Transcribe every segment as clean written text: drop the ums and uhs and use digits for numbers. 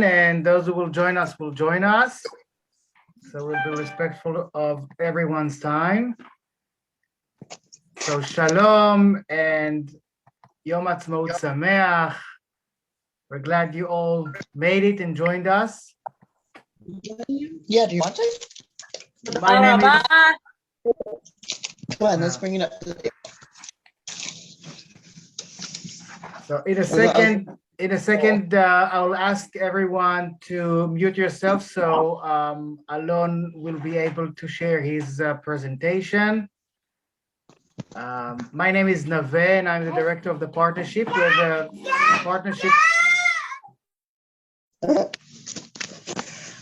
and those who will join us will join us. So we'll be respectful of everyone's time. So Shalom and Yom Ha'atzmaut Sameach. We're glad you all made it and joined us. Yeah, do you want to? My name is... Come on, let's bring it up. So in a second, I'll ask everyone to mute yourself so Alon will be able to share his presentation. My name is Nave, and I'm the director of the partnership. We have a partnership.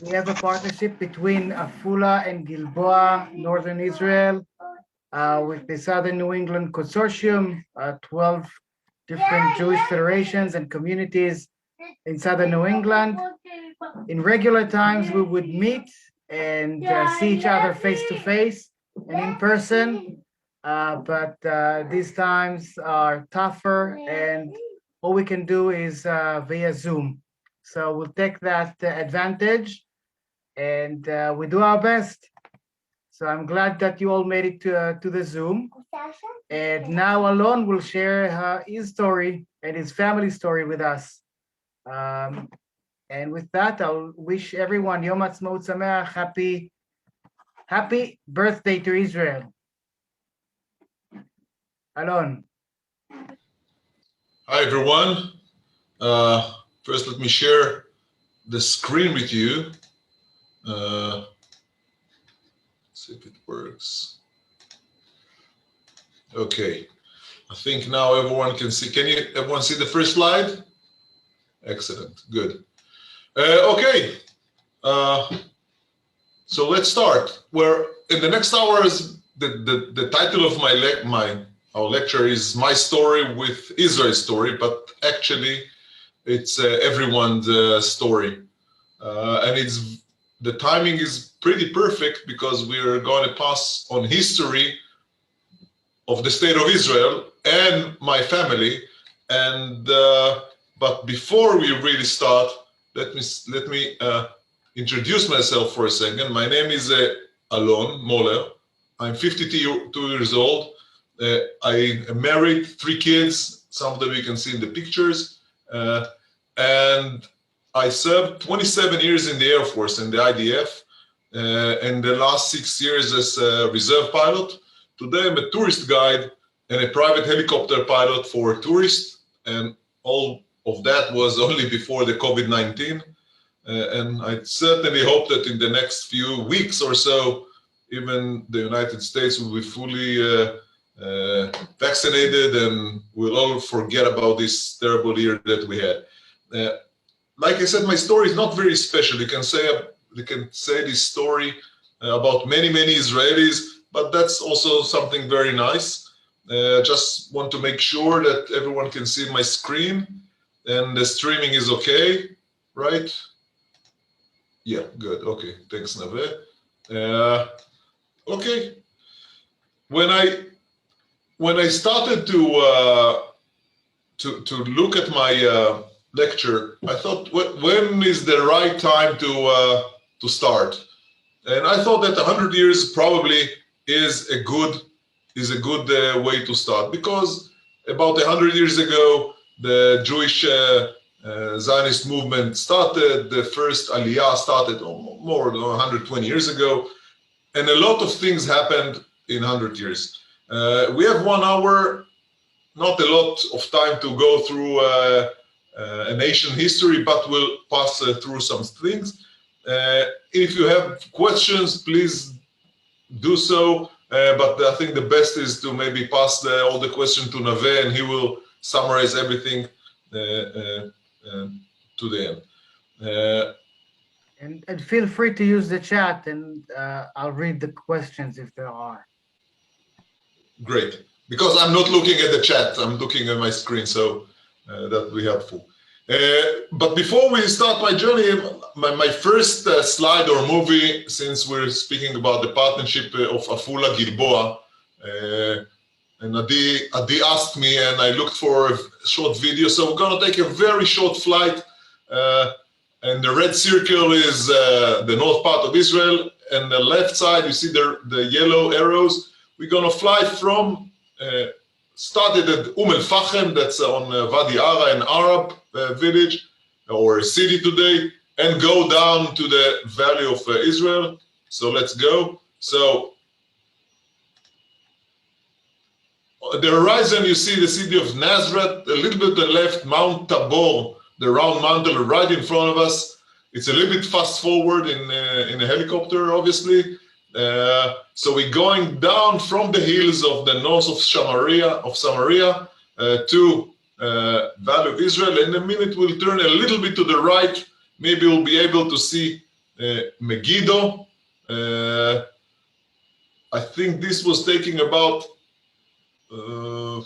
We have a partnership between Afula and Gilboa, Northern Israel, with the Southern New England Consortium, 12 different Jewish federations and communities in Southern New England. In regular times, we would meet and see each other face to face and in person, but these times are tougher, and all we can do is via Zoom. So we'll take that advantage, and we do our best. So I'm glad that you all made it to the Zoom. And now Alon will share his story and his family story with us. And with that, I'll wish everyone Yom Ha'atzmaut Sameach, happy birthday to Israel. Alon. Hi, everyone. First, let me share the screen with you. See if it works. Okay, I think now everyone can see. Can everyone see the first slide? Excellent, good. Okay, so let's start. Where in the next hours, the title of our lecture is "My Story with Israel's Story," but actually, it's everyone's story, and the timing is pretty perfect because we are going to pass on history of the state of Israel and my family. And but before we really start, let me introduce myself for a second. My name is Alon Moller. I'm 52 years old. I am married, 3 kids. Some of them you can see in the pictures. And I served 27 years in the Air Force, in the IDF, and the last 6 years as a reserve pilot. Today I'm a tourist guide and a private helicopter pilot for tourists, and all of that was only before the COVID-19. And I certainly hope that in the next few weeks or so, even the United States will be fully vaccinated, and we'll all forget about this terrible year that we had. Like I said, my story is not very special. You can say this story about many Israelis, but that's also something very nice. Just want to make sure that everyone can see my screen and the streaming is okay, right? Yeah, good. Okay, thanks, Nave. Okay, when I started to look at my lecture, I thought, when is the right time to start? And I thought that 100 years probably is a good way to start, because about 100 years ago, the Jewish Zionist movement started. The first Aliyah started more than 120 years ago, and a lot of things happened in 100 years. We have 1 hour, not a lot of time to go through a nation history, but we'll pass through some things. If you have questions, please do so. But I think the best is to maybe pass all the questions to Nave, and he will summarize everything to the end. And feel free to use the chat, and I'll read the questions if there are. Great, because I'm not looking at the chat, I'm looking at my screen, so that will be helpful. But before we start my journey, my first slide or movie, since we're speaking about the partnership of Afula Gilboa, and Adi asked me, and I looked for a short video, so we're gonna take a very short flight and the red circle is the north part of Israel, and the left side you see the yellow arrows. We're gonna fly from started at Al-Fahim, that's on Wadi Ara, an Arab village or a city today, and go down to the Valley of Israel. So let's go. So at the horizon, you see the city of Nazareth, a little bit to the left, Mount Tabor, the round mountain right in front of us. It's a little bit fast forward in a helicopter, obviously. So we're going down from the hills of the north of Samaria to Valley of Israel. In a minute, we'll turn a little bit to the right. Maybe we'll be able to see Megiddo. I think this was taking about, it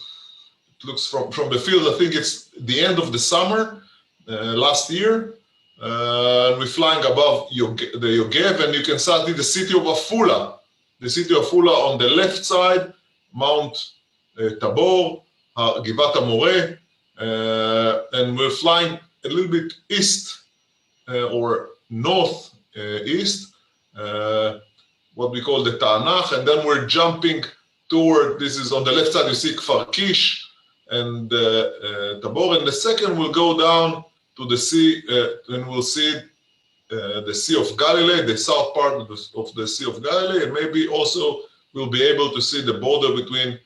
looks from the field, I think it's the end of the summer last year. We're flying above the Yogev, and you can start in the city of Afula. The city of Afula on the left side, Mount Tabor, Givat HaMoreh, and we're flying a little bit east or northeast, what we call the Ta'anach, and then we're jumping toward, this is on the left side, you see Kfar Kish and Tabor, and the second will go down to the sea, and we'll see the Sea of Galilee, the south part of the Sea of Galilee, and maybe also we'll be able to see the border between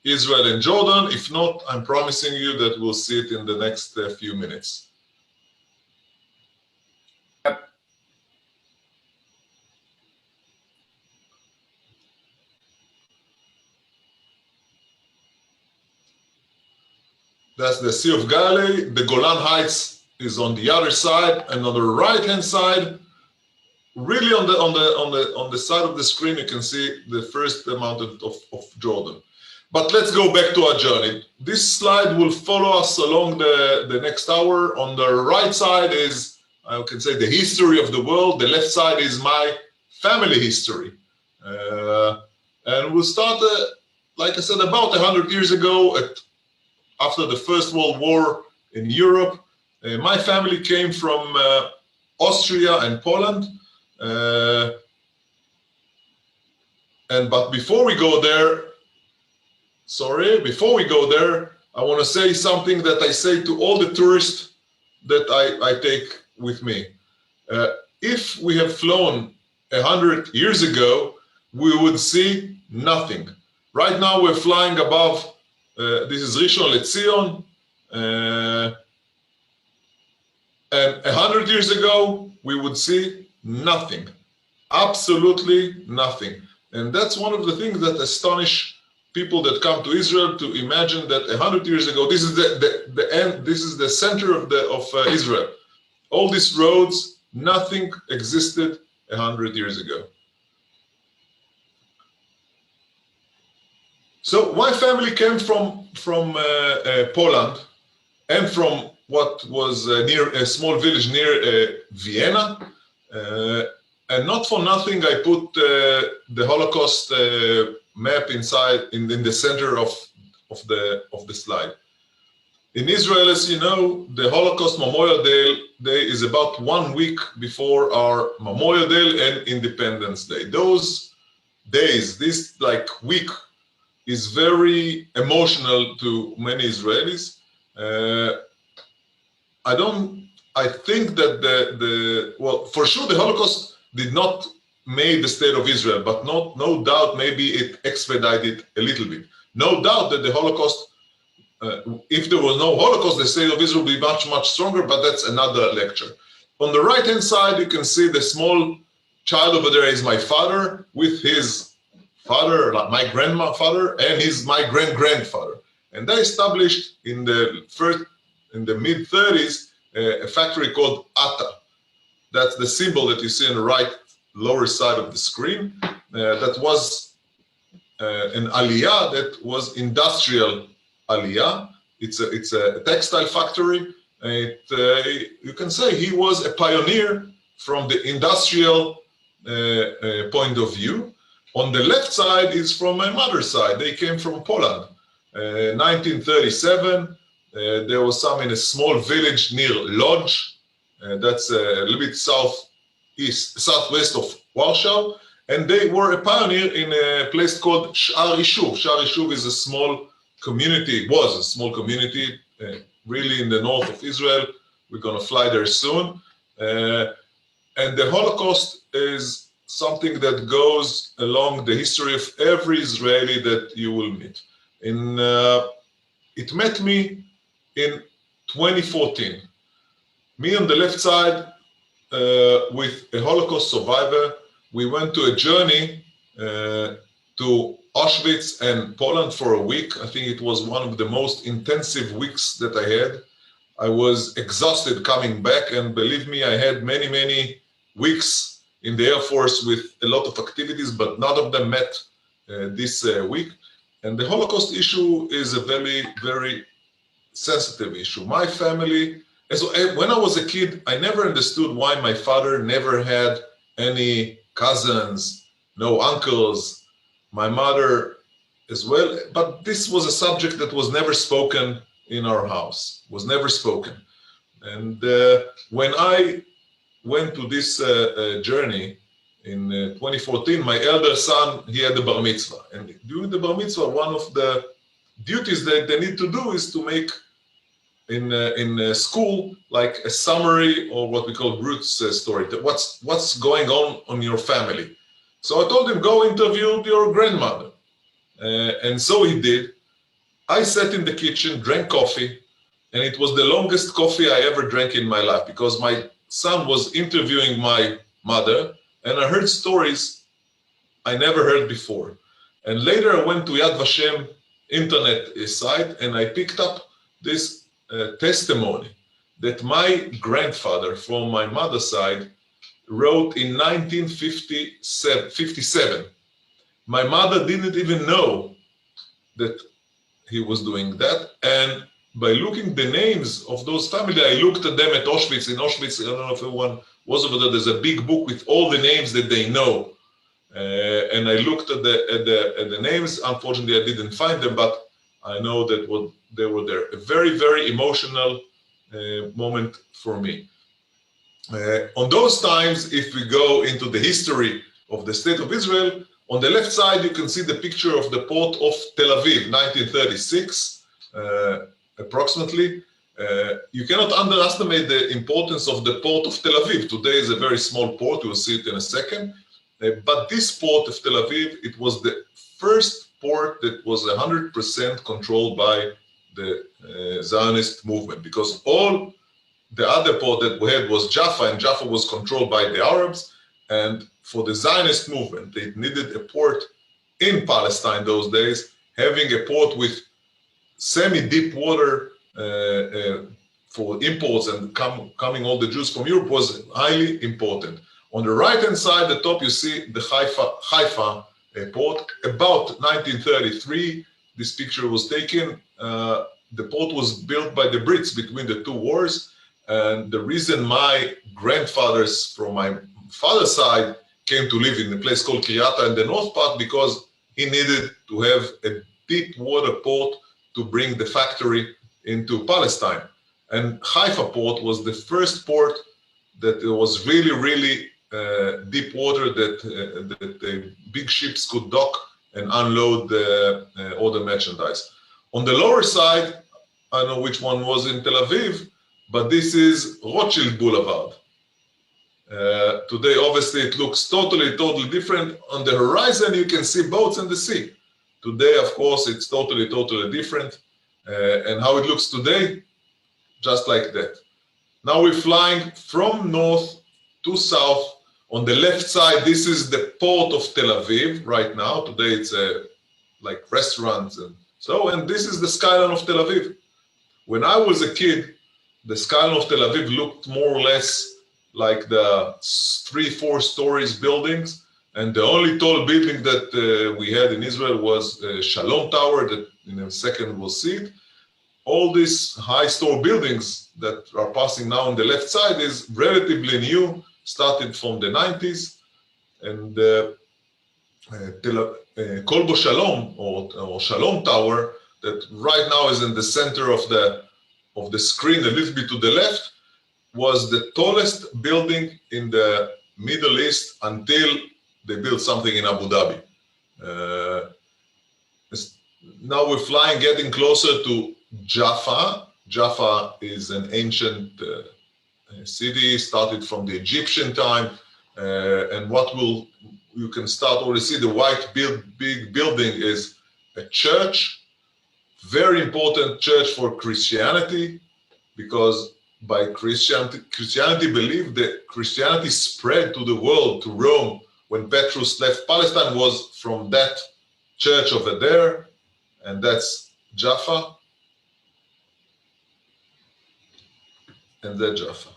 Israel and Jordan. If not, I'm promising you that we'll see it in the next few minutes. That's the Sea of Galilee. The Golan Heights is on the other side, and on the right-hand side, really on the side of the screen, you can see the first mountain of Jordan. But let's go back to our journey. This slide will follow us along the next hour. On the right side is, I can say, the history of the world. The left side is my family history. And we'll start, like I said, about 100 years ago, after the First World War in Europe. My family came from Austria and Poland. But before we go there, I want to say something that I say to all the tourists that I take with me. If we have flown 100 years ago, we would see nothing. Right now we're flying above, this is Rishon LeZion, and 100 years ago, we would see nothing, absolutely nothing. And that's one of the things that astonish people that come to Israel, to imagine that 100 years ago, this is the end, this is the center of Israel. All these roads, nothing existed 100 years ago. So my family came from Poland and from what was near a small village near Vienna, and not for nothing I put the Holocaust map inside in the center of the slide. In Israel, as you know, the Holocaust Memorial Day is about 1 week before our Memorial Day and Independence Day. Those days, this week, is very emotional to many Israelis. I think that well, for sure the Holocaust did not make the state of Israel, but no doubt maybe it expedited a little bit. No doubt that the Holocaust, if there was no Holocaust, the state of Israel would be much, much stronger, but that's another lecture. On the right-hand side, you can see the small child over there is my father with his father, my grandfather, and my great-grandfather. And they established in the mid-30s a factory called Ata. That's the symbol that you see on the right lower side of the screen. That was an aliyah, that was industrial aliyah. It's a textile factory. You can say he was a pioneer from the industrial point of view. On the left side is from my mother's side. They came from Poland. 1937, there was some in a small village near Lodz. That's a little bit southwest of Warsaw. And they were a pioneer in a place called Sha'ar Yishuv. Sha'ar Yishuv is a small community, was a small community, really in the north of Israel. We're going to fly there soon. And the Holocaust is something that goes along the history of every Israeli that you will meet. It met me in 2014. Me on the left side with a Holocaust survivor. We went to a journey to Auschwitz and Poland for a week. I think it was one of the most intensive weeks that I had. I was exhausted coming back, and believe me, I had many weeks in the Air Force with a lot of activities, but none of them met this week. And the Holocaust issue is a very sensitive issue. My family, when I was a kid, I never understood why my father never had any cousins, no uncles, my mother as well. But this was a subject that was never spoken in our house, was never spoken. And when I went to this journey in 2014, my elder son, he had the bar mitzvah. And during the bar mitzvah, one of the duties that they need to do is to make in school like a summary, or what we call Ruth's story, what's going on your family. So I told him, go interview your grandmother. And so he did. I sat in the kitchen, drank coffee, and it was the longest coffee I ever drank in my life, because my son was interviewing my mother, and I heard stories I never heard before. And later I went to Yad Vashem internet site, and I picked up this testimony that my grandfather from my mother's side wrote in 1957. My mother didn't even know that he was doing that. And by looking the names of those family, I looked at them at Auschwitz. In Auschwitz, I don't know if everyone was over there, there's a big book with all the names that they know. And I looked at the names. Unfortunately, I didn't find them, but I know that they were there. A very emotional moment for me. On those times, if we go into the history of the State of Israel, on the left side, you can see the picture of the port of Tel Aviv, 1936, approximately. You cannot underestimate the importance of the port of Tel Aviv. Today is a very small port, we'll see it in a second. But this port of Tel Aviv, it was the first port that was 100% controlled by the Zionist movement, because all the other port that we had was Jaffa, and Jaffa was controlled by the Arabs. And for the Zionist movement, they needed a port in Palestine those days. Having a port with semi-deep water for imports and coming all the Jews from Europe was highly important. On the right-hand side, the top, you see the Haifa port. About 1933, this picture was taken. The port was built by the Brits between the two wars. And the reason my grandfathers from my father's side came to live in a place called Kiryata in the north part, because he needed to have a deep water port to bring the factory into Palestine. And Haifa port was the first port that was really deep water that the big ships could dock and unload all the merchandise. On the lower side, I don't know which one was in Tel Aviv, but this is Rothschild Boulevard. Today, obviously, it looks totally different. On the horizon, you can see boats in the sea. Today, of course, it's totally different. And how it looks today, just like that. Now we're flying from north to south. On the left side, this is the port of Tel Aviv right now. Today, it's like restaurants and so, and this is the skyline of Tel Aviv. When I was a kid, the skyline of Tel Aviv looked more or less like the 3-4 stories buildings, and the only tall building that we had in Israel was Shalom Tower, that in a second we'll see it. All these high store buildings that are passing now on the left side is relatively new, started from the 90s, and Kolbo Shalom or Shalom Tower, that right now is in the center of the screen, a little bit to the left. was the tallest building in the Middle East until they built something in Abu Dhabi. Now we're flying, getting closer to Jaffa. Jaffa is an ancient city, started from the Egyptian time, and you can start already see the white big building is a church, very important church for Christianity, because by Christianity believed that Christianity spread to the world, to Rome, when Petrus left Palestine, was from that church over there, and that's Jaffa, and that's Jaffa.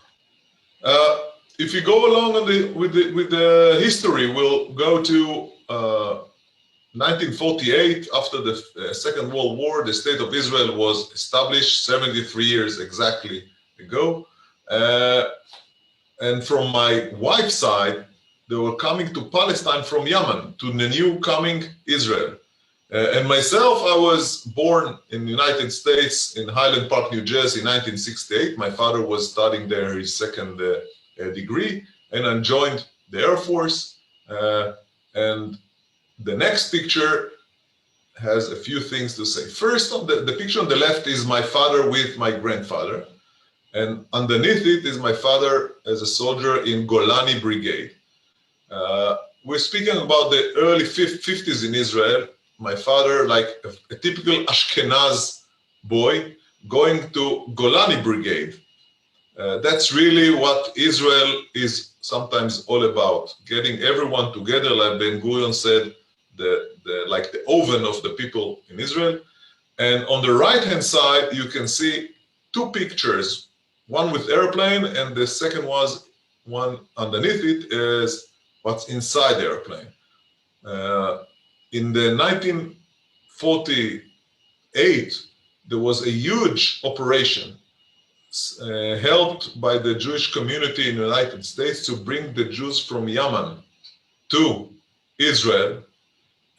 If you go along with the history, we'll go to 1948. After the Second World War, the State of Israel was established 73 years exactly ago. And from my wife's side, they were coming to Palestine from Yemen, to the new coming Israel. And myself, I was born in the United States in Highland Park, New Jersey, in 1968. My father was studying there his second degree, and I joined the Air Force. And the next picture has a few things to say. First, the picture on the left is my father with my grandfather. And underneath it is my father as a soldier in Golani Brigade. We're speaking about the early 50s in Israel. My father, like a typical Ashkenaz boy, going to Golani Brigade. That's really what Israel is sometimes all about, getting everyone together, like Ben Gurion said, like the oven of the people in Israel. And on the right-hand side, you can see two pictures, one with airplane, and the second one underneath it is what's inside the airplane. In the 1948, there was a huge operation helped by the Jewish community in the United States to bring the Jews from Yemen to Israel.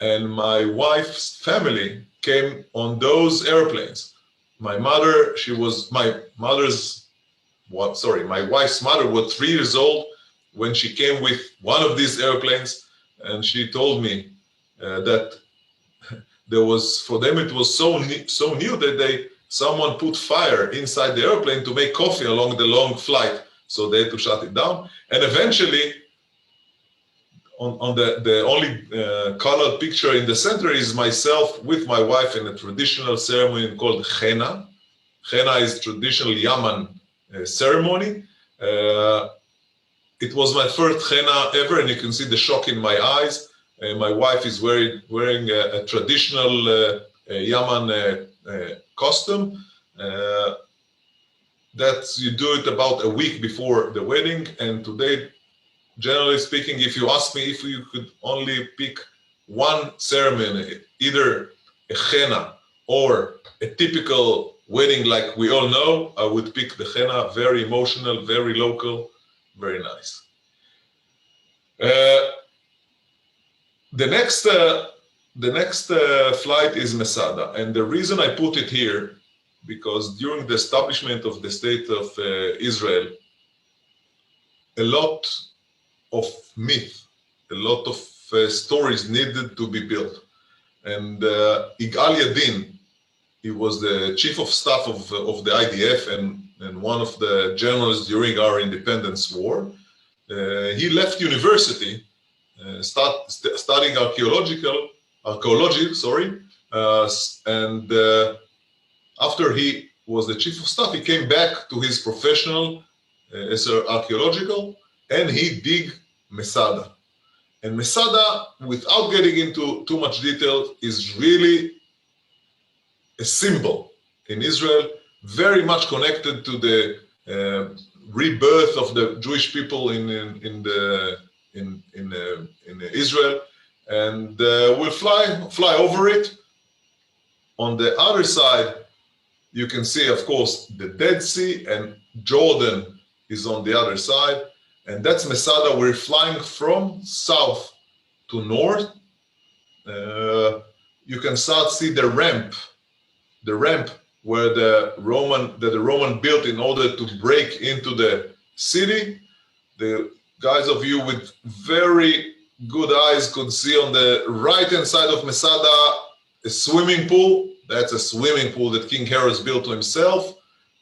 And my wife's family came on those airplanes. My wife's mother was 3 years old when she came with one of these airplanes, and she told me that for them it was so new that someone put fire inside the airplane to make coffee along the long flight, so they had to shut it down. And eventually, on the only colored picture in the center is myself with my wife in a traditional ceremony called Henna. Henna is traditional Yemen ceremony. It was my first Henna ever, and you can see the shock in my eyes. My wife is wearing a traditional Yemen costume. You do it about a week before the wedding. And today, generally speaking, if you ask me if you could only pick one ceremony, either a henna or a typical wedding like we all know, I would pick the henna. Very emotional, very local, very nice. The next flight is Masada, and the reason I put it here, because during the establishment of the State of Israel, a lot of myth, a lot of stories needed to be built. And Igal Yadin, he was the chief of staff of the IDF and one of the generals during our independence war. He left university, studying archaeology, and after he was the chief of staff, he came back to his professional as archaeological, and he dig Masada. And Masada, without getting into too much detail, is really a symbol in Israel, very much connected to the rebirth of the Jewish people in Israel. And we'll fly over it. On the other side, you can see, of course, the Dead Sea, and Jordan is on the other side. And that's Masada. We're flying from south to north. You can start see the ramp where the Roman built in order to break into the city. The guys of you with very good eyes could see on the right-hand side of Masada a swimming pool. That's a swimming pool that King Herod built to himself.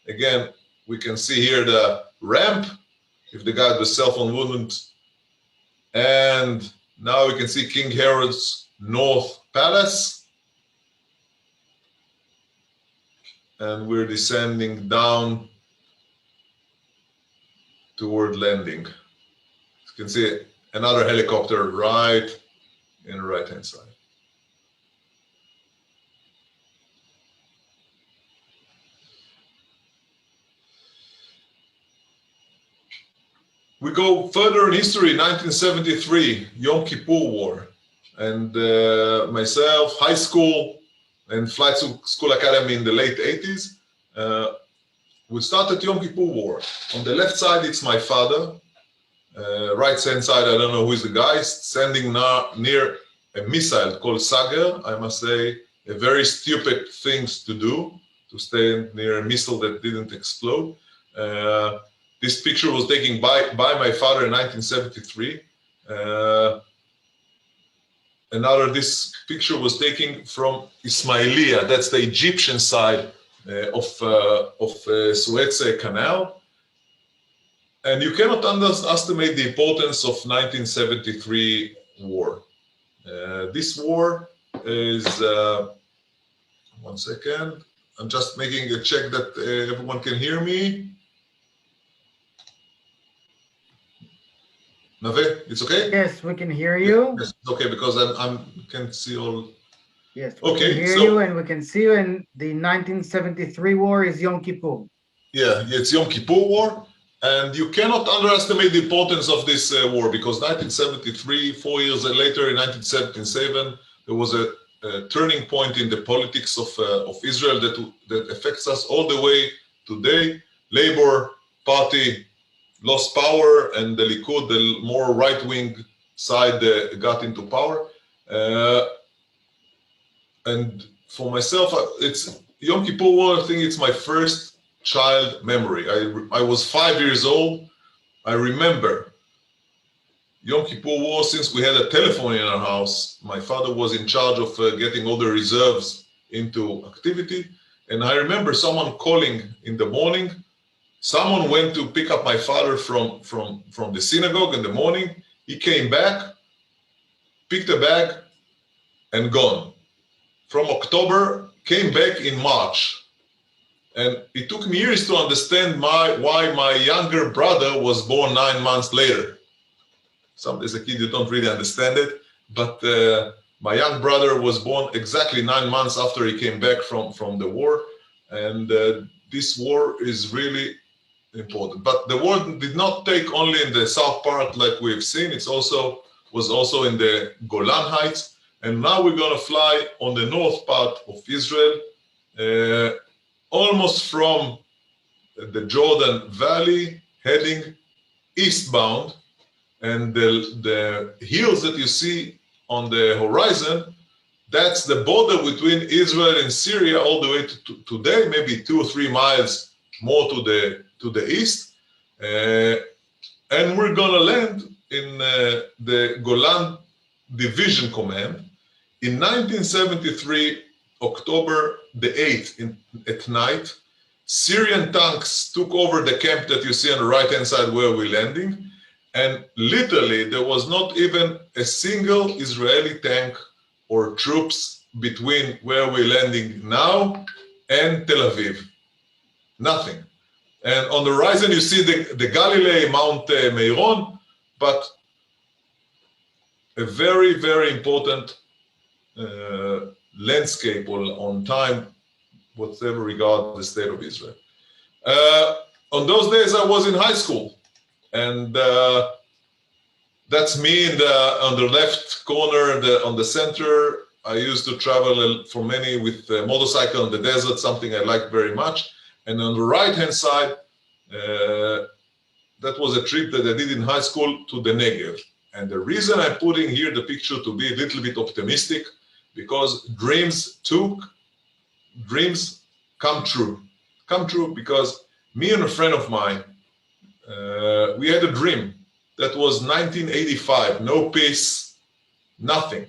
Again, we can see here the ramp, if the guy with cell phone wouldn't. And now we can see King Herod's North Palace. And we're descending down toward landing. You can see another helicopter right in the right-hand side. We go further in history, 1973, Yom Kippur War. And myself, high school, and Flight School Academy in the late 80s. We started Yom Kippur War. On the left side, it's my father. Right-hand side, I don't know who is the guy, standing near a missile called Sager. I must say, a very stupid things to do, to stand near a missile that didn't explode. This picture was taken by my father in 1973. This picture was taken from Ismailia, that's the Egyptian side of Suez Canal. And you cannot underestimate the importance of 1973 war. This war is, one second, I'm just making a check that everyone can hear me. Nave, it's okay? Yes, we can hear you. Yes, it's okay, because I can see all. Yes, we Okay, can hear so, you and we can see you. And the 1973 war is Yom Kippur. Yeah, it's Yom Kippur War. And you cannot underestimate the importance of this war, because 1973, 4 years later, in 1977, there was a turning point in the politics of Israel that affects us all the way today. Labour Party lost power, and the Likud, the more right-wing side, got into power. And for myself, it's Yom Kippur War. I think it's my first child memory. I was 5 years old. I remember Yom Kippur War, since we had a telephone in our house. My father was in charge of getting all the reserves into activity. And I remember someone calling in the morning. Someone went to pick up my father from the synagogue in the morning. He came back, picked a bag, and gone. From October, came back in March. And it took me years to understand why my younger brother was born 9 months later. As a kid, you don't really understand it. But my young brother was born exactly 9 months after he came back from the war. And this war is really important. But the war did not take only in the south part like we've seen. It was also in the Golan Heights. And now we're going to fly on the north part of Israel, almost from the Jordan Valley, heading eastbound. And the hills that you see on the horizon, that's the border between Israel and Syria all the way to today, maybe 2 or 3 miles more to the east. And we're going to land in the Golan Division Command. In 1973, October the 8th at night, Syrian tanks took over the camp that you see on the right-hand side where we're landing. And literally, there was not even a single Israeli tank or troops between where we're landing now and Tel Aviv. Nothing. And on the horizon, you see the Galilee, Mount Meron, but a very, very important landscape on time, whatever regard the state of Israel. On those days, I was in high school. And that's me on the left corner, on the center. I used to travel for many with a motorcycle in the desert, something I liked very much. And on the right-hand side, that was a trip that I did in high school to the Negev. And the reason I'm putting here the picture to be a little bit optimistic, because dreams come true. Come true because me and a friend of mine, we had a dream that was 1985, no peace, nothing.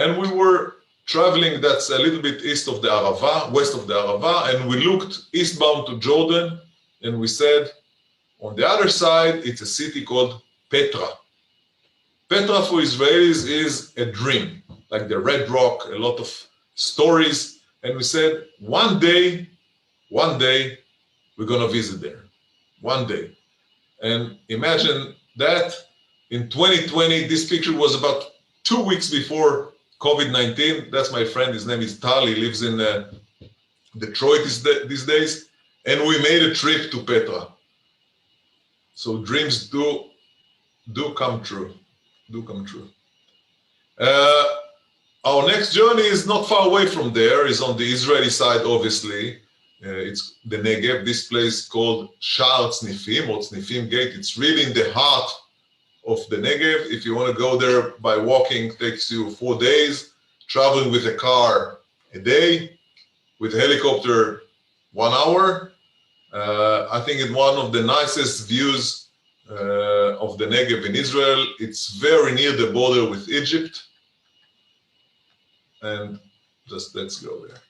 And we were traveling, that's a little bit east of the Arava, west of the Arava, and we looked eastbound to Jordan, and we said, on the other side, it's a city called Petra. Petra for Israelis is a dream, like the Red Rock, a lot of stories. And we said, one day, we're gonna visit there. One day. And imagine that in 2020, this picture was about 2 weeks before COVID-19. That's my friend, his name is Tal, he lives in Detroit these days. And we made a trip to Petra. So dreams do come true, Our next journey is not far away from there, is on the Israeli side, obviously. It's the Negev, this place called Sha'ar Tznifim, or Tznifim Gate. It's really in the heart of the Negev. If you want to go there by walking, it takes you 4 days. Traveling with a car, a day. With a helicopter, 1 hour. I think it's one of the nicest views of the Negev in Israel. It's very near the border with Egypt. And just let's go there.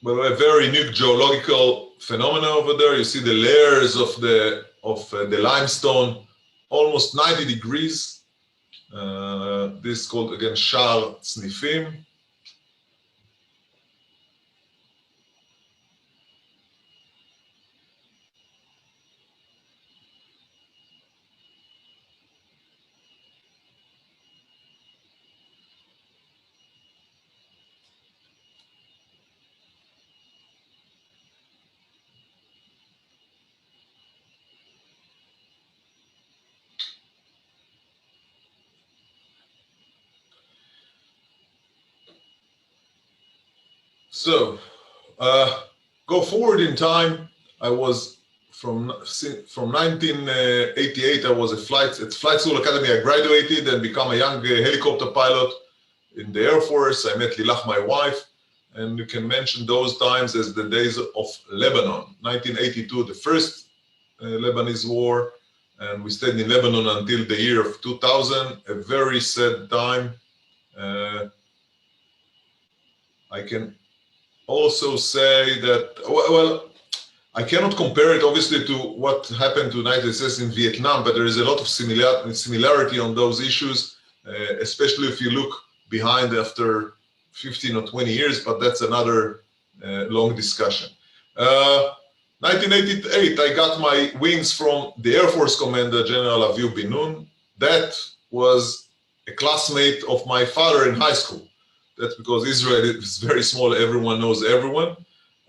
But a very unique geological phenomena over there. You see the layers of the limestone, almost 90 degrees. This is called again Sha'ar Tznifim. So, go forward in time. I was from 1988. I was at Flight School Academy. I graduated and become a young helicopter pilot in the Air Force. I met Lilach, my wife, and you can mention those times as the days of Lebanon. 1982, the first Lebanese war, and we stayed in Lebanon until the year of 2000. A very sad time. I can also say that, well, I cannot compare it obviously to what happened to the United States in Vietnam, but there is a lot of similarity on those issues, especially if you look behind after 15 or 20 years, but that's another long discussion. 1988, I got my wings from the Air Force Commander, General Avihu Bin-Nun. That was a classmate of my father in high school. That's because Israel is very small, everyone knows everyone.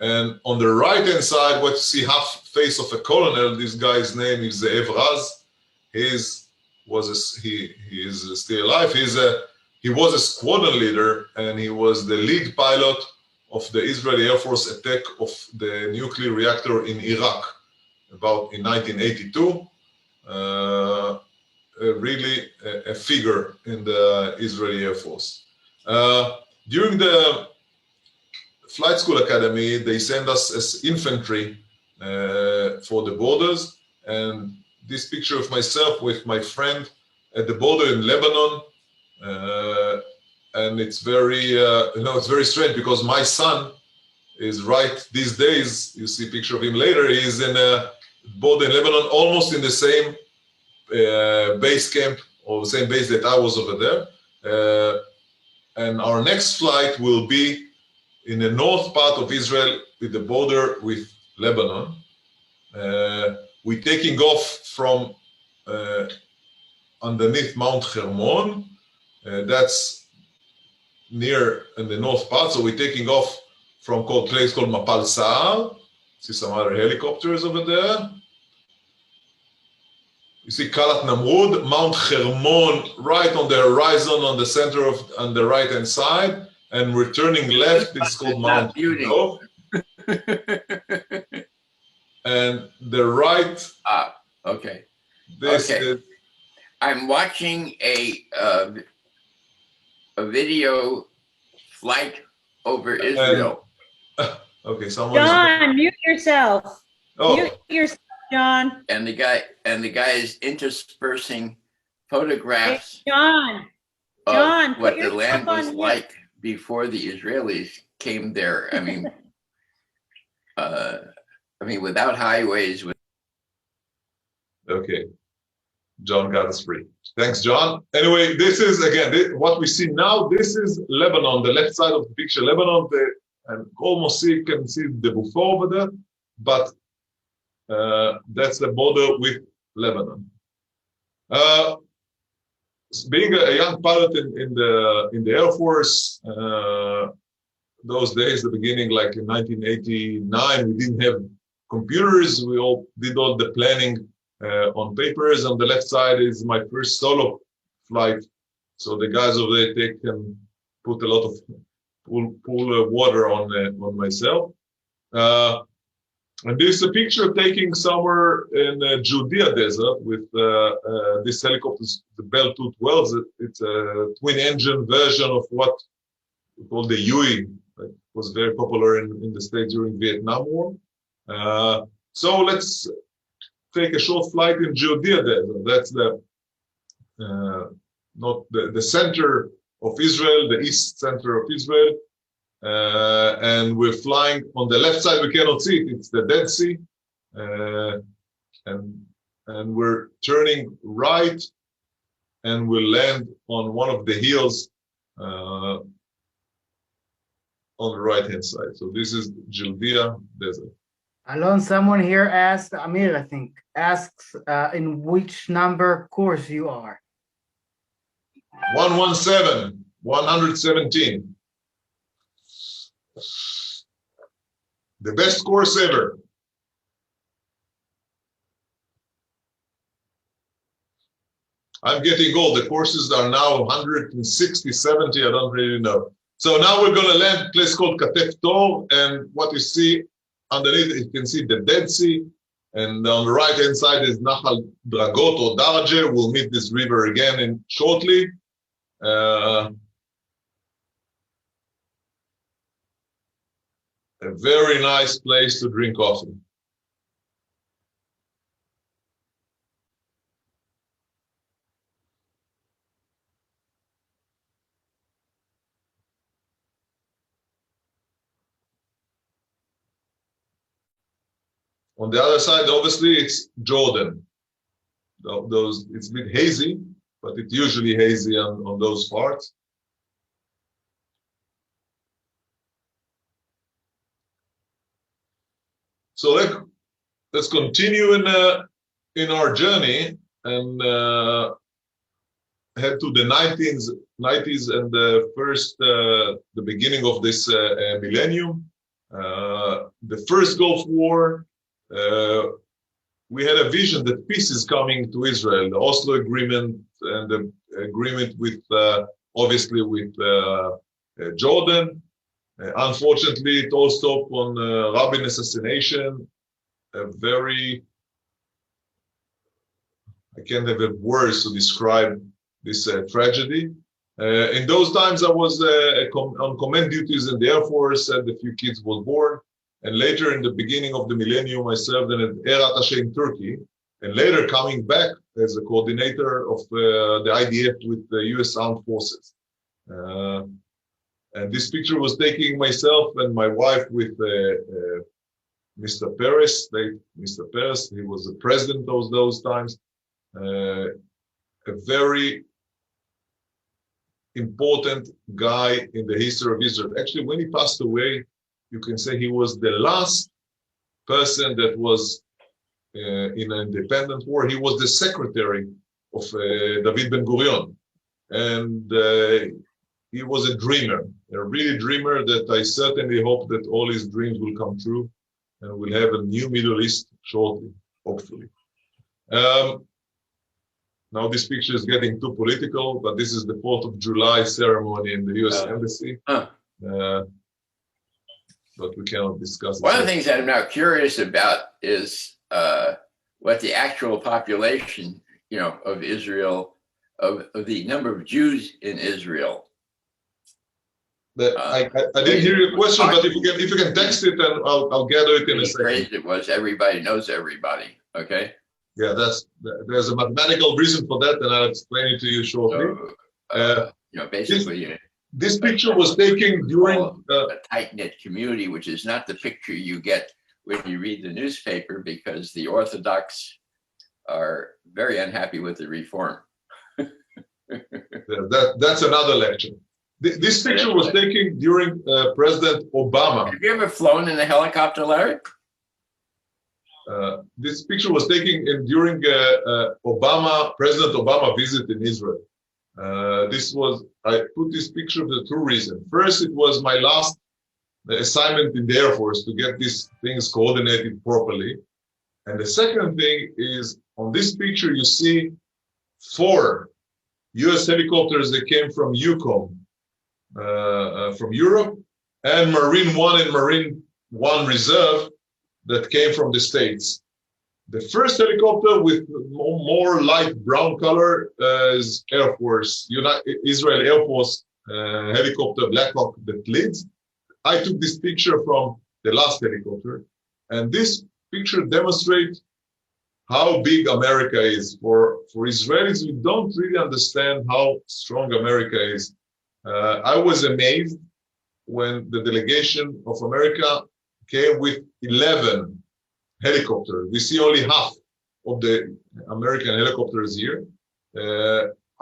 And on the right-hand side, what you see, half face of a colonel, this guy's name is Ze'ev Raz. He is still alive. He was a squadron leader, and he was the lead pilot of the Israeli Air Force attack of the nuclear reactor in Iraq, about in 1982. Really a figure in the Israeli Air Force. During the Flight School Academy, they sent us as infantry for the borders. And this picture of myself with my friend at the border in Lebanon. And it's very, it's very strange because my son is right these days. You see a picture of him later. He's in a border in Lebanon, almost in the same base camp or the same base that I was over there. And our next flight will be in the north part of Israel with the border with Lebanon. We're taking off from underneath Mount Hermon. That's near in the north part. So we're taking off from a place called Mapal Sa'ar. See some other helicopters over there. You see Kalat Namrud, Mount Hermon right on the horizon on the center of, on the right hand side, and returning left is called Mount Dov. And the right. Okay. This Okay. is, I'm watching a video flight over Israel. Okay, someone is. John, mute yourself. Oh, Mute yourself, John. And the guy is interspersing photographs John, of John, what put the land yourself was on mute. like before the Israelis came there. I mean, without highways, with okay. John got us free. Thanks, John. Anyway, this is again what we see now. This is Lebanon, the left side of the picture. Lebanon, and almost you can see the before over there, but that's the border with Lebanon. Being a young pilot in the Air Force, those days, the beginning, like in 1989, we didn't have computers. We all did all the planning on papers. On the left side is my first solo flight. So the guys over there take and put a lot of pull water on myself. And this is a picture taking somewhere in Judea desert with this helicopter, the Bell 212. It's a twin-engine version of what we call the Huey. That was very popular in the States during Vietnam War. So let's take a short flight in Judea desert. That's not the center of Israel, the east center of Israel. And we're flying on the left side. We cannot see it. It's the Dead Sea, and we're turning right, and we'll land on one of the hills on the right-hand side. So this is Judea desert. Alon, someone here asked, Amir, I think, asks in which number course you are. 117. The best course ever. I'm getting old. The courses are now 160, 70, I don't really know. So now we're going to land a place called Katef Tor, and what you see underneath, you can see the Dead Sea, and on the right-hand side is Nahal Dragot or Darje. We'll meet this river again shortly. A very nice place to drink coffee. On the other side, obviously, it's Jordan. It's a bit hazy, but it's usually hazy on those parts. So let's continue in our journey and head to the 90s and the beginning of this millennium. The first Gulf War, we had a vision that peace is coming to Israel. The Oslo Agreement and the agreement with, obviously, with Jordan. Unfortunately, it all stopped on Rabin assassination. I can't have words to describe this tragedy. In those times, I was on command duties in the Air Force, and a few kids were born. And later, in the beginning of the millennium, I served in an air attaché in Turkey, and later coming back as a coordinator of the IDF with the US Armed Forces. And this picture was taking myself and my wife with Mr. Peres, Mr. Peres. He was the president of those times. A very important guy in the history of Israel. Actually, when he passed away, you can say he was the last person that was in an independent war. He was the secretary of David Ben-Gurion. And he was a dreamer, a really dreamer that I certainly hope that all his dreams will come true and we'll have a new Middle East shortly, hopefully. Now this picture is getting too political, but this is the 4th of July ceremony in the US Embassy. But we cannot discuss it. One of the things that I'm now curious about is what the actual population, of Israel, of the number of Jews in Israel I didn't hear your question, but if you can text it, and I'll gather it in a The second. phrase it was everybody knows everybody. Okay. Yeah, there's a mathematical reason for that, and I'll explain it to you shortly. So, basically, This picture was taken during. a tight-knit community, which is not the picture you get when you read the newspaper, because the Orthodox are very unhappy with the reform. That's another lecture. This picture was taken during President Obama. Have you ever flown in a helicopter, Larry? This picture was taken during President Obama visit in Israel. I put this picture for two reasons. First, it was my last assignment in the Air Force to get these things coordinated properly. And the second thing is, on this picture, you see 4 US helicopters that came from Yukon, from Europe, and Marine One and Marine One Reserve that came from the States. The first helicopter with more light brown color is Air Force, Israel Air Force helicopter Black Hawk that leads. I took this picture from the last helicopter, and this picture demonstrates how big America is. For Israelis, we don't really understand how strong America is. I was amazed when the delegation of America came with 11 helicopters. We see only half of the American helicopters here.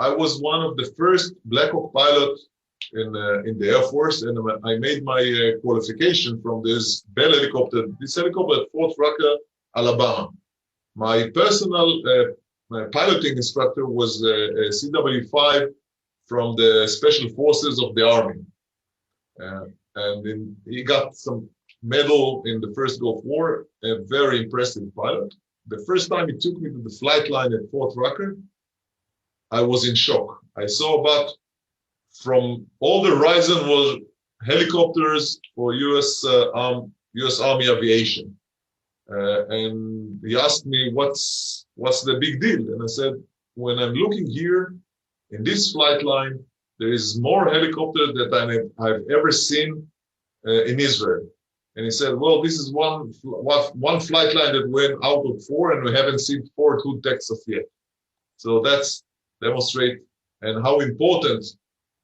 I was one of the first Black Hawk pilots in the Air Force, and I made my qualification from this Bell helicopter. This helicopter at Fort Rucker, Alabama. My personal my piloting instructor was a CW5 from the Special Forces of the Army, and he got some medal in the first Gulf War. A very impressive pilot. The first time he took me to the flight line at Fort Rucker, I was in shock. I saw about from all the horizon was helicopters for US Army aviation. And he asked me, what's the big deal? And I said, when I'm looking here in this flight line, there is more helicopters than I've ever seen in Israel. And he said, well, this is one flight line that went out of 4, and we haven't seen 4 to Texas yet. So that's demonstrate and how important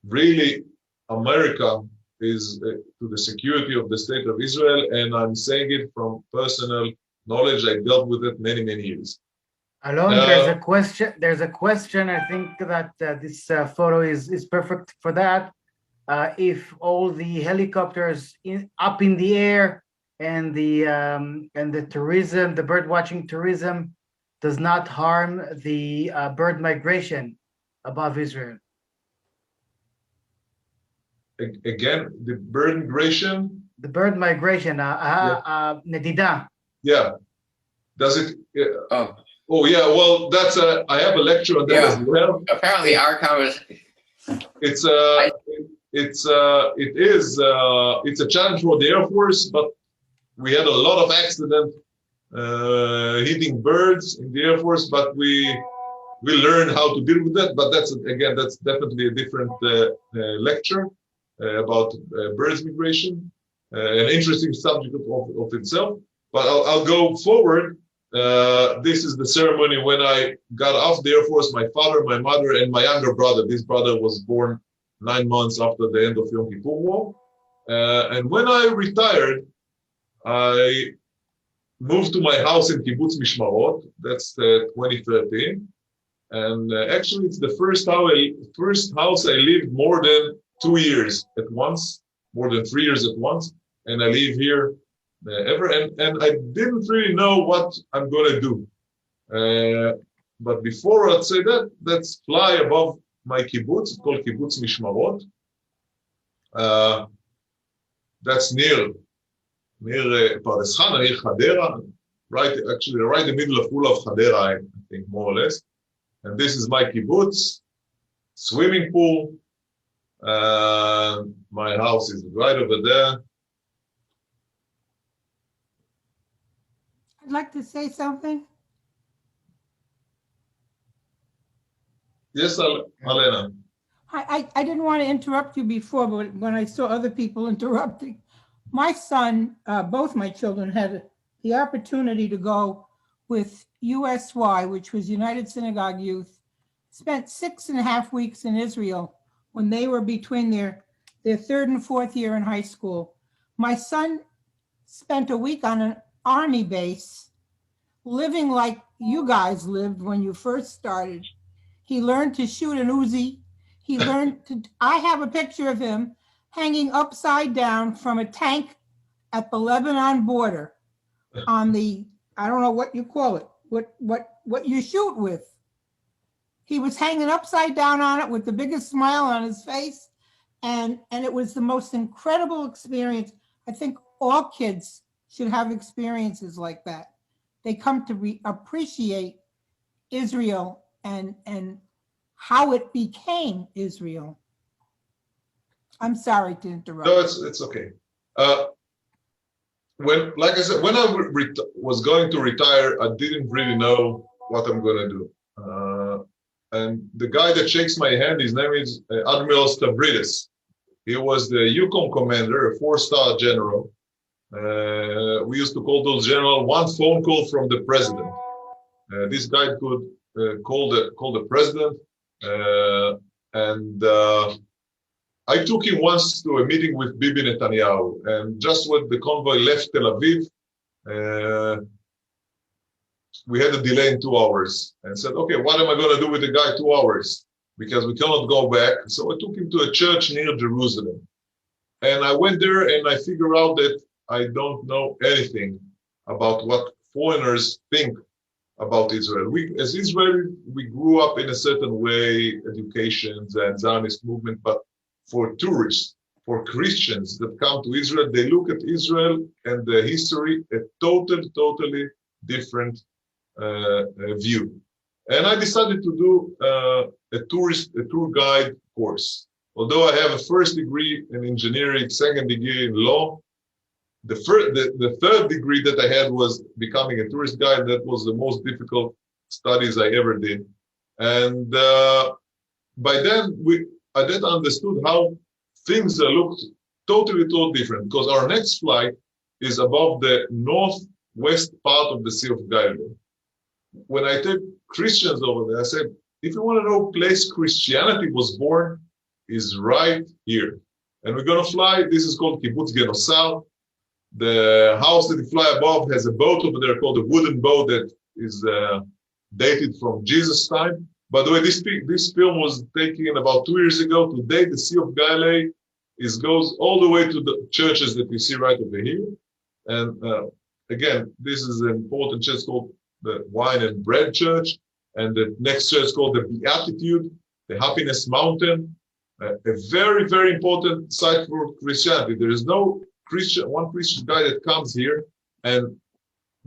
really America is to the security of the state of Israel. And I'm saying it from personal knowledge. I dealt with it many years. Alon, there's a question. I think that this photo is perfect for that. If all the helicopters up in the air and the tourism, the bird watching tourism, does not harm the bird migration above Israel. Again, the bird migration. The bird migration, Nedida. Yeah. Does it? Oh yeah. Well, that's I have a lecture on that as well. Apparently, our conversation. It's a challenge for the Air Force, but we had a lot of accidents hitting birds in the Air Force, but we learned how to deal with that. But that's definitely a different lecture about birds migration, an interesting subject of itself. But I'll go forward. This is the ceremony when I got off the Air Force. My father, my mother, and my younger brother. This brother was born 9 months after the end of Yom Kippur War. And when I retired, I moved to my house in Kibbutz Mishmarot. That's 2013. And actually, it's the first house I lived more than 2 years at once, more than 3 years at once. And I live here ever. And I didn't really know what I'm going to do. But before I'd say that, let's fly above my kibbutz. It's called Kibbutz Mishmarot. That's near Pardes Chana, near Hadera, right in the middle of Hadera, I think, more or less. And this is my kibbutz, swimming pool. My house is right over there. I'd like to say something. Yes, Alena. I didn't want to interrupt you before, but when I saw other people interrupting, my son, both my children had the opportunity to go with USY, which was United Synagogue Youth, spent 6.5 weeks in Israel when they were between their third and fourth year in high school. My son spent a week on an army base, living like you guys lived when you first started. He learned to shoot an Uzi. He learned to, I have a picture of him hanging upside down from a tank at the Lebanon border on the, I don't know what you call it, what you shoot with. He was hanging upside down on it with the biggest smile on his face. And it was the most incredible experience. I think all kids should have experiences like that. They come to appreciate Israel and how it became Israel. I'm sorry to interrupt. No, it's okay. Like I said, when I was going to retire, I didn't really know what I'm going to do. And the guy that shakes my hand, his name is Admiral Stavridis. He was the EUCOM commander, a 4-star general. We used to call those generals one phone call from the president. This guy could call the president, and I took him once to a meeting with Bibi Netanyahu, and just when the convoy left Tel Aviv, we had a delay in 2 hours, and said, okay, what am I going to do with the guy 2 hours? Because we cannot go back. So I took him to a church near Jerusalem. And I went there and I figured out that I don't know anything about what foreigners think about Israel. We, as Israelis, we grew up in a certain way, educations and Zionist movement, but for tourists, for Christians that come to Israel, they look at Israel and the history a totally different view. And I decided to do a tour guide course. Although I have a first degree in engineering, second degree in law, the third degree that I had was becoming a tourist guide. That was the most difficult studies I ever did. And by then, I then understood how things looked totally different, because our next flight is above the northwest part of the Sea of Galilee. When I take Christians over there, I said, if you want to know place Christianity was born, is right here. And we're going to fly. This is called Kibbutz Genosar. The house that you fly above has a boat over there called a wooden boat that is dated from Jesus' time. By the way, this film was taken about 2 years ago. Today, the Sea of Galilee goes all the way to the churches that you see right over here. And again, this is an important church called the Wine and Bread Church. And the next church called the Beatitude, the Happiness Mountain. A very, very important site for Christianity. There is no one Christian guy that comes here and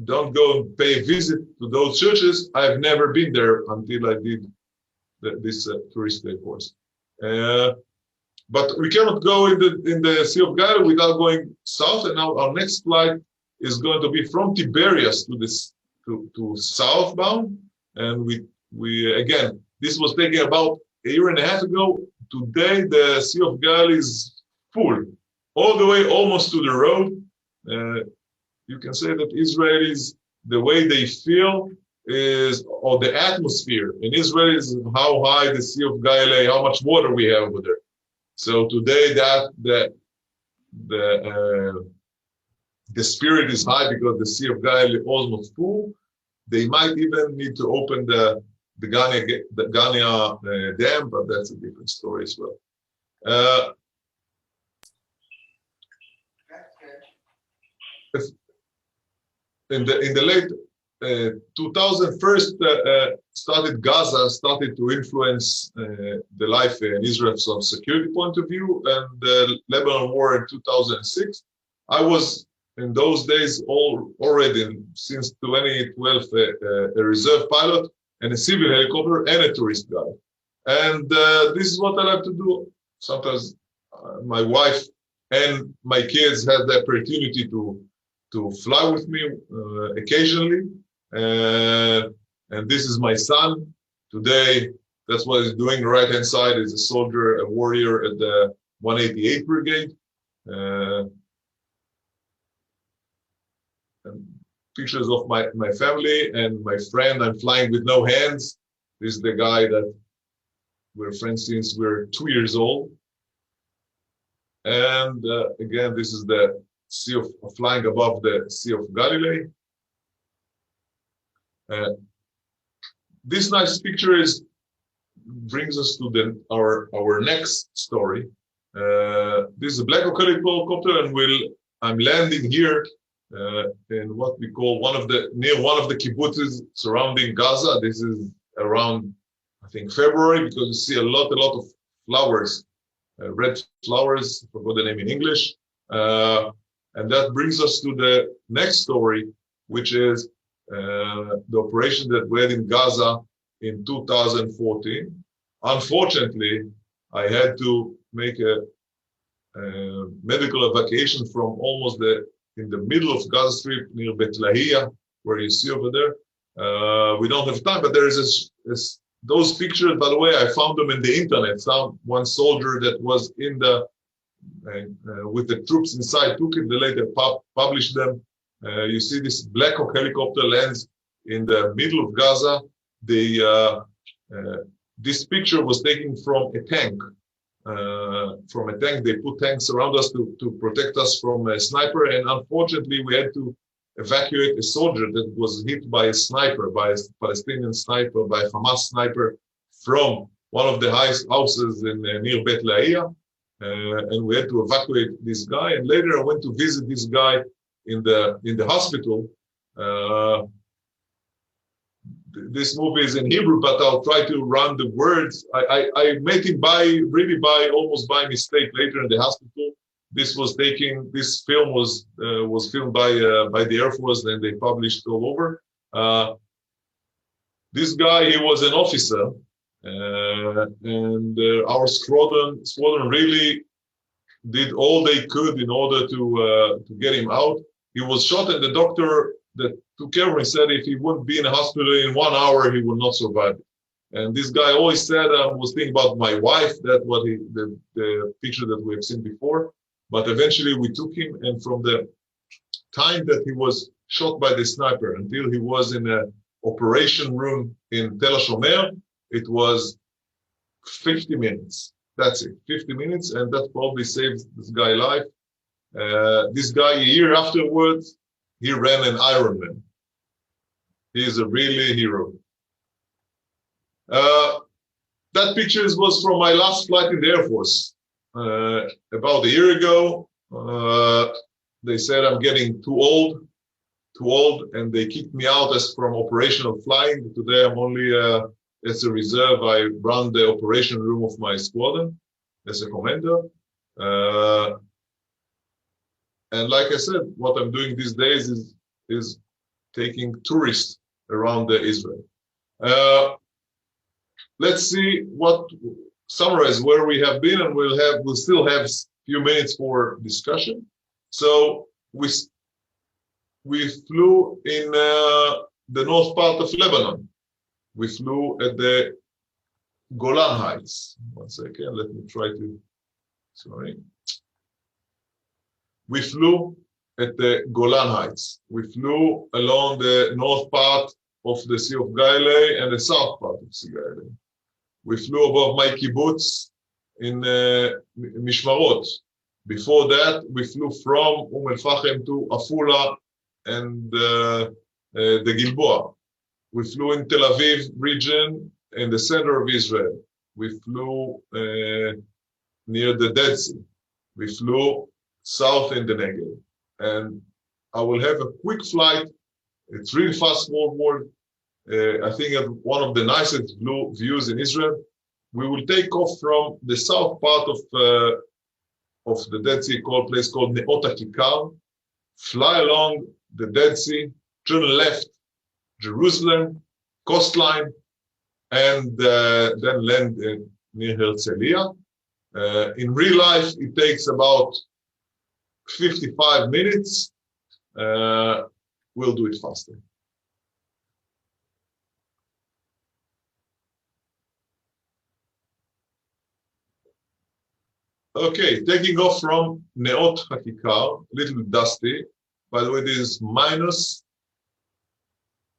don't go and pay a visit to those churches. I've never been there until I did this tourist course. But we cannot go in the Sea of Galilee without going south. And now our next flight is going to be from Tiberias to southbound. And we again, this was taken about a year and a half ago. Today, the Sea of Galilee is full, all the way almost to the road. You can say that Israelis, the way they feel is, or the atmosphere in Israel is how high the Sea of Galilee, how much water we have over there. So today, the spirit is high because the Sea of Galilee is almost full. They might even need to open the Gania Dam, but that's a different story as well. In the late 2000, first Gaza started to influence the life in Israel from a security point of view, and the Lebanon war in 2006. I was in those days already since 2012 a reserve pilot and a civil helicopter and a tourist guide. And this is what I like to do. Sometimes my wife and my kids have the opportunity to fly with me occasionally. And this is my son. Today, That's what he's doing. Right hand side is a soldier, a warrior at the 188th Brigade. And pictures of my family and my friend. I'm flying with no hands. This is the guy that we're friends since we're 2 years old. And again, this is the Sea of flying above the Sea of Galilee. This nice picture brings us to our next story. This is a Black Hawk helicopter, and I'm landing here in what we call near one of the kibbutzes surrounding Gaza. This is around, I think, February, because you see a lot of flowers, red flowers. I forgot the name in English. And that brings us to the next story, which is the operation that we had in Gaza in 2014. Unfortunately, I had to make a medical evacuation from almost in the middle of Gaza Strip near Bet Lahia, where you see over there. We don't have time, but there is those pictures. By the way, I found them in the internet. One soldier that was in with the troops inside took it. They later published them. You see this Black Hawk helicopter lands in the middle of Gaza. This picture was taken from a tank. They put tanks around us to protect us from a sniper, and unfortunately we had to evacuate a soldier that was hit by a sniper, by a Palestinian sniper, by a Hamas sniper, from one of the highest houses near Bet Lahia, and we had to evacuate this guy. And later I went to visit this guy in the hospital. This movie is in Hebrew, but I'll try to run the words. I made him almost by mistake later in the hospital. This film was filmed by the Air Force, and they published all over. This guy, he was an officer, and our squadron really did all they could in order to get him out. He was shot, and the doctor that took care of him said if he wouldn't be in a hospital in 1 hour, he would not survive it. And this guy always said, I was thinking about my wife. That's what the picture that we have seen before. But eventually we took him, and from the time that he was shot by the sniper until he was in an operation room in Tel HaShomer, it was 50 minutes. That's it, 50 minutes, and that probably saved this guy's life. This guy, a year afterwards, he ran an Ironman. He is a really hero. That picture was from my last flight in the Air Force. About a year ago, they said I'm getting too old, and they kicked me out from operational flying. Today I'm only as a reserve. I run the operation room of my squadron as a commander. And like I said, what I'm doing these days is taking tourists around Israel. Let's see summarize where we have been, and we'll still have a few minutes for discussion. So we flew in the north part of Lebanon. We flew at the Golan Heights. 1 second, let me try to, sorry. We flew at the Golan Heights. We flew along the north part of the Sea of Galilee and the south part of the Sea of Galilee. We flew above my kibbutz in Mishmarot. Before that, we flew from El-Fachem to Afula and the Gilboa. We flew in Tel Aviv region in the center of Israel. We flew near the Dead Sea. We flew south in the Negev. And I will have a quick flight. It's really fast forward. I think at one of the nicest views in Israel. We will take off from the south part of the Dead Sea, place called Neot HaKikar, fly along the Dead Sea, turn left, Jerusalem, coastline, and then land near Herzliya. In real life, it takes about 55 minutes. We'll do it faster. Okay, taking off from Neot Hakikar, a little bit dusty. By the way, this is minus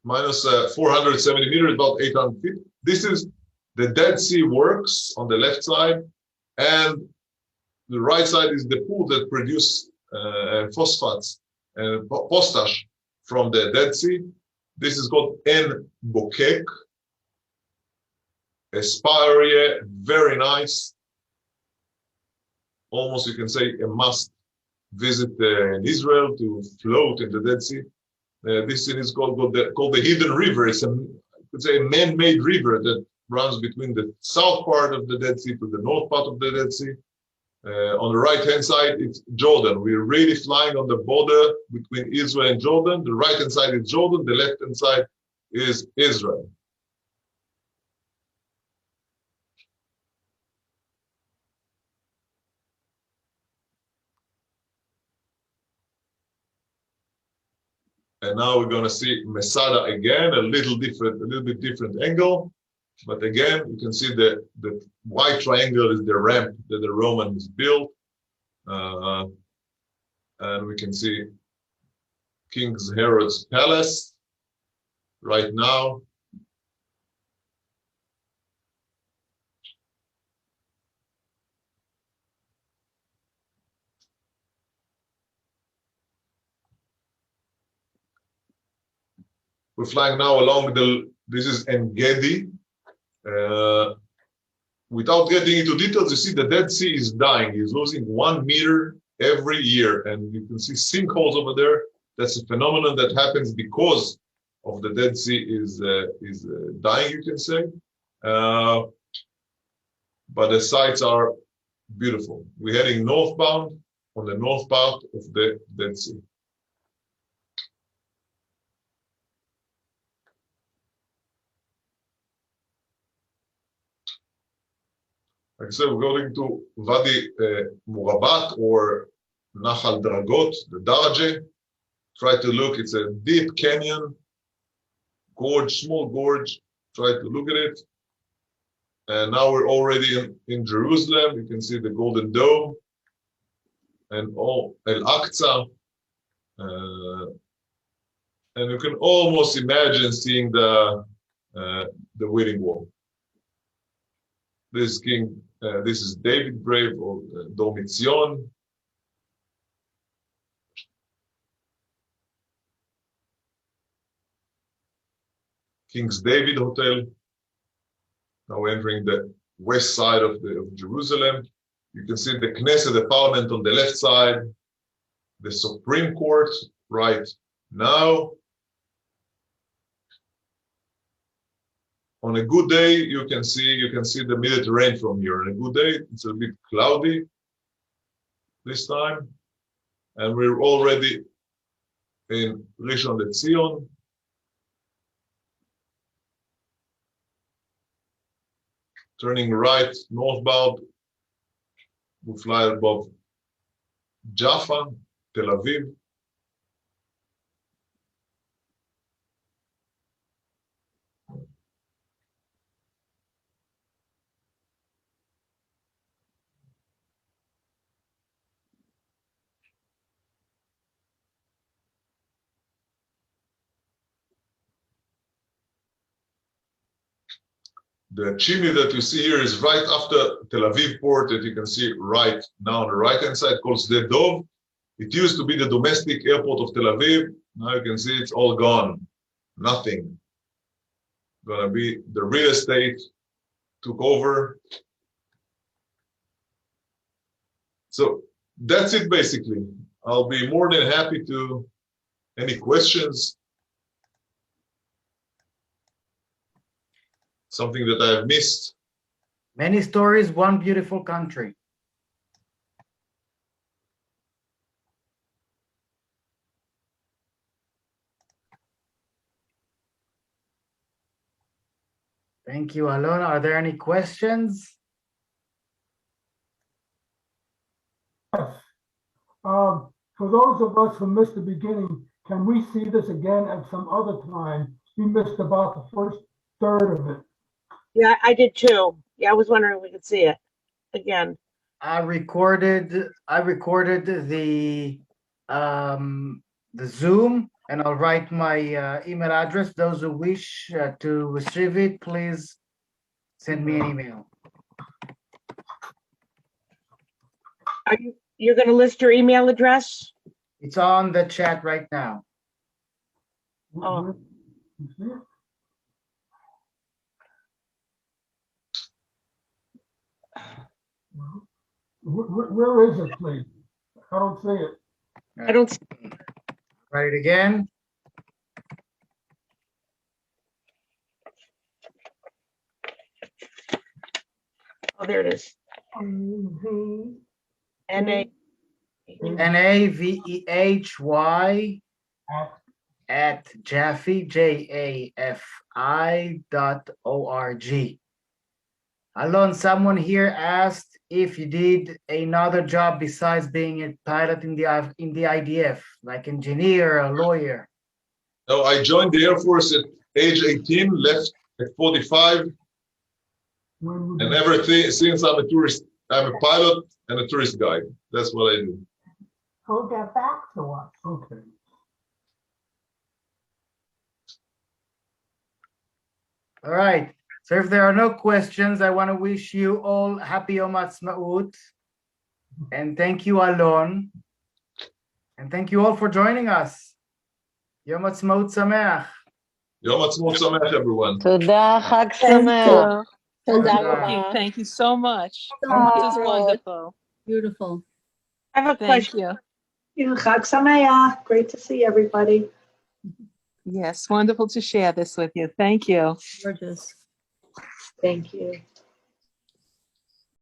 470 meters, about 800 feet. This is the Dead Sea Works on the left side, and the right side is the pool that produce phosphates and potash from the Dead Sea. This is called En Bokek, a spa area, very nice. Almost, you can say, a must visit in Israel to float in the Dead Sea. This thing is called the Hidden River. It's I could say a man-made river that runs between the south part of the Dead Sea to the north part of the Dead Sea. On the right-hand side, it's Jordan. We're really flying on the border between Israel and Jordan. The right-hand side is Jordan. The left-hand side is Israel. And now we're going to see Masada again, a little bit different angle. But again, you can see the white triangle is the ramp that the Romans built. And we can see King Herod's palace right now. We're flying now along this is En Gedi. Without getting into details, you see the Dead Sea is dying. It's losing 1 meter every year. And you can see sinkholes over there. That's a phenomenon that happens because of the Dead Sea is dying, you can say. But the sights are beautiful. We're heading northbound on the north part of the Dead Sea. Like I said, we're going to Wadi Murabat or Nahal Dragot, the Darajeh. Try to look, it's a deep canyon, gorge, small gorge. Try to look at it. And now we're already in Jerusalem. You can see the Golden Dome and all Al-Aqsa. And you can almost imagine seeing the Wailing Wall. This is David Brave or Domitzion. King's David Hotel. Now we're entering the west side of Jerusalem. You can see the Knesset, the parliament on the left side, the Supreme Court right now. On a good day, you can see the Mediterranean from here. On a good day, it's a bit cloudy this time. And we're already in Rishon LeZion. Turning right, northbound, we fly above Jaffa, Tel Aviv. The chimney that you see here is right after Tel Aviv port that you can see right now on the right-hand side, called Sde Dov. It used to be the domestic airport of Tel Aviv. Now you can see it's all gone. Nothing. Gonna be the real estate took over. So that's it basically. I'll be more than happy to any questions. Something that I have missed. Many stories, one beautiful country. Thank you, Alona. Are there any questions? Yes. For those of us who missed the beginning, can we see this again at some other time? We missed about the first third of it. Yeah, I did too. Yeah, I was wondering if we could see it again. I recorded the Zoom, and I'll write my email address. Those who wish to receive it, please send me an email. You're going to list your email address? It's on the chat right now. Oh. You see it? Where is it, please? I don't see it. I don't, Write it again. oh, there it is. NA, NAVEHY At at Jaffe, JAFI.org. Alon, someone here asked if you did another job besides being a pilot in the IDF, like engineer or lawyer. No, I joined the Air Force at age 18, left at 45, when would and you- everything since I'm a tourist, I'm a pilot and a tourist guide. That's what I do. Go get back to us. Okay. All right. So if there are no questions, I want to wish you all happy Yom Ha'atzmaut. And thank you, Alon. And thank you all for joining us. Yom Ha'atzmaut Sameach. Yom Ha'atzmaut Sameach, everyone. תודה, חג שמח. תודה Thank you. רבה. Thank you so much. Thank This is you. wonderful. Beautiful. I have a Thank question. you. Chag Sameach. Great to see everybody. Yes, wonderful to share this with you. Thank you. Gorgeous. Thank you.